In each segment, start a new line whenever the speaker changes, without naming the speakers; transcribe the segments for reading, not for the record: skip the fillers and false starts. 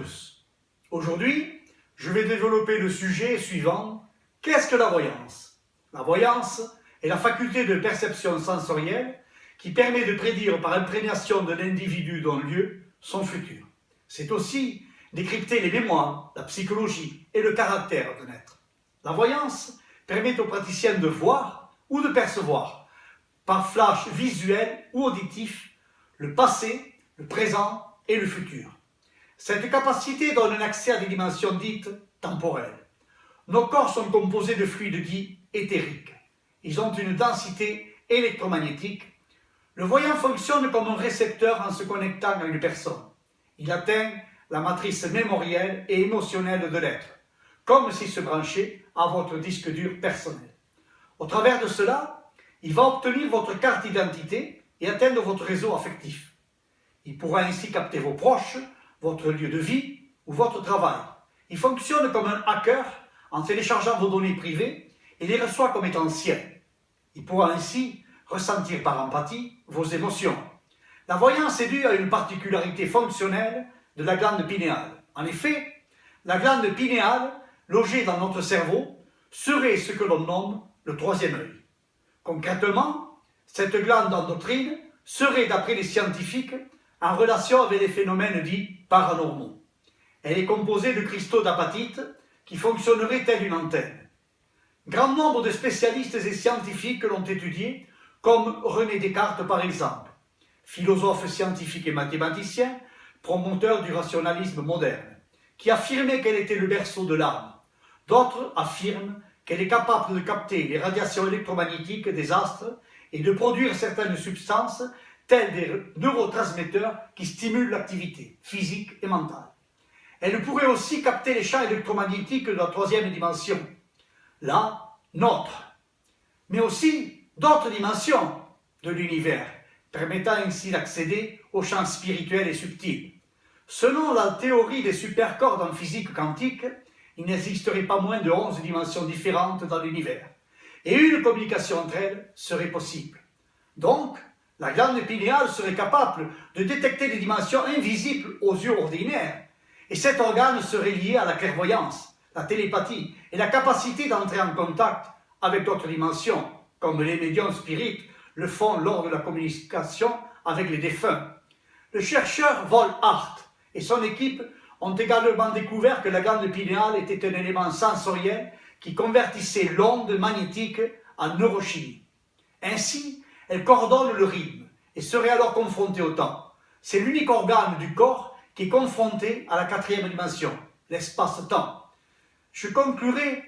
tous. Aujourd'hui, je vais développer le sujet suivant. Qu'est-ce que la voyance? La voyance est la faculté de perception sensorielle qui permet de prédire par imprégnation de l'individu d'un lieu son futur. C'est aussi décrypter les mémoires, la psychologie et le caractère d'un être. La voyance permet aux praticiens de voir ou de percevoir, par flash visuel ou auditif, le passé, le présent et le futur. Cette capacité donne un accès à des dimensions dites temporelles. Nos corps sont composés de fluides dits éthériques. Ils ont une densité électromagnétique. Le voyant fonctionne comme un récepteur en se connectant à une personne. Il atteint la matrice mémorielle et émotionnelle de l'être, comme s'il se branchait à votre disque dur personnel. Au travers de cela, il va obtenir votre carte d'identité et atteindre votre réseau affectif. Il pourra ainsi capter vos proches, votre lieu de vie ou votre travail. Il fonctionne comme un hacker en téléchargeant vos données privées et les reçoit comme étant siennes. Il pourra ainsi ressentir par empathie vos émotions. La voyance est due à une particularité fonctionnelle de la glande pinéale. En effet, la glande pinéale, logée dans notre cerveau, serait ce que l'on nomme le troisième œil. Concrètement, cette glande endocrine serait, d'après les scientifiques, en relation avec les phénomènes dits paranormaux. Elle est composée de cristaux d'apatite qui fonctionneraient telle une antenne. Grand nombre de spécialistes et scientifiques l'ont étudiée, comme René Descartes par exemple, philosophe scientifique et mathématicien, promoteur du rationalisme moderne, qui affirmait qu'elle était le berceau de l'âme. D'autres affirment qu'elle est capable de capter les radiations électromagnétiques des astres et de produire certaines substances tels des neurotransmetteurs qui stimulent l'activité physique et mentale. Elle pourrait aussi capter les champs électromagnétiques de la troisième dimension, la nôtre, mais aussi d'autres dimensions de l'univers, permettant ainsi d'accéder aux champs spirituels et subtils. Selon la théorie des supercordes en physique quantique, il n'existerait pas moins de 11 dimensions différentes dans l'univers, et une communication entre elles serait possible. Donc, la glande pinéale serait capable de détecter des dimensions invisibles aux yeux ordinaires, et cet organe serait lié à la clairvoyance, la télépathie et la capacité d'entrer en contact avec d'autres dimensions, comme les médiums spirites le font lors de la communication avec les défunts. Le chercheur Vol Hart et son équipe ont également découvert que la glande pinéale était un élément sensoriel qui convertissait l'onde magnétique en neurochimie. Ainsi, elle coordonne le rythme et serait alors confrontée au temps. C'est l'unique organe du corps qui est confronté à la quatrième dimension, l'espace-temps. Je conclurai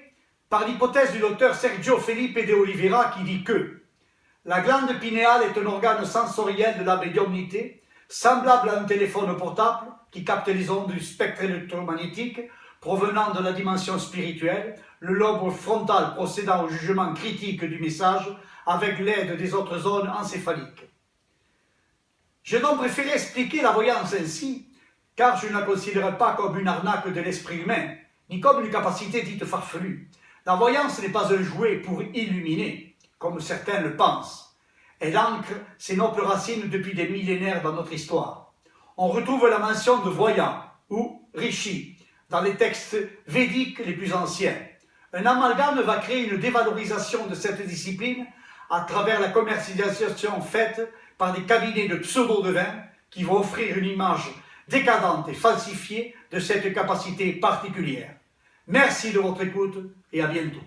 par l'hypothèse du docteur Sergio Felipe de Oliveira qui dit que la glande pinéale est un organe sensoriel de la médiumnité, semblable à un téléphone portable qui capte les ondes du spectre électromagnétique provenant de la dimension spirituelle, le lobe frontal procédant au jugement critique du message avec l'aide des autres zones encéphaliques. J'ai donc préféré expliquer la voyance ainsi, car je ne la considère pas comme une arnaque de l'esprit humain, ni comme une capacité dite farfelue. La voyance n'est pas un jouet pour illuminer, comme certains le pensent. Elle ancre ses nobles racines depuis des millénaires dans notre histoire. On retrouve la mention de voyant, ou rishi, dans les textes védiques les plus anciens. Un amalgame va créer une dévalorisation de cette discipline à travers la commercialisation faite par des cabinets de pseudo-devins qui vont offrir une image décadente et falsifiée de cette capacité particulière. Merci de votre écoute et à bientôt.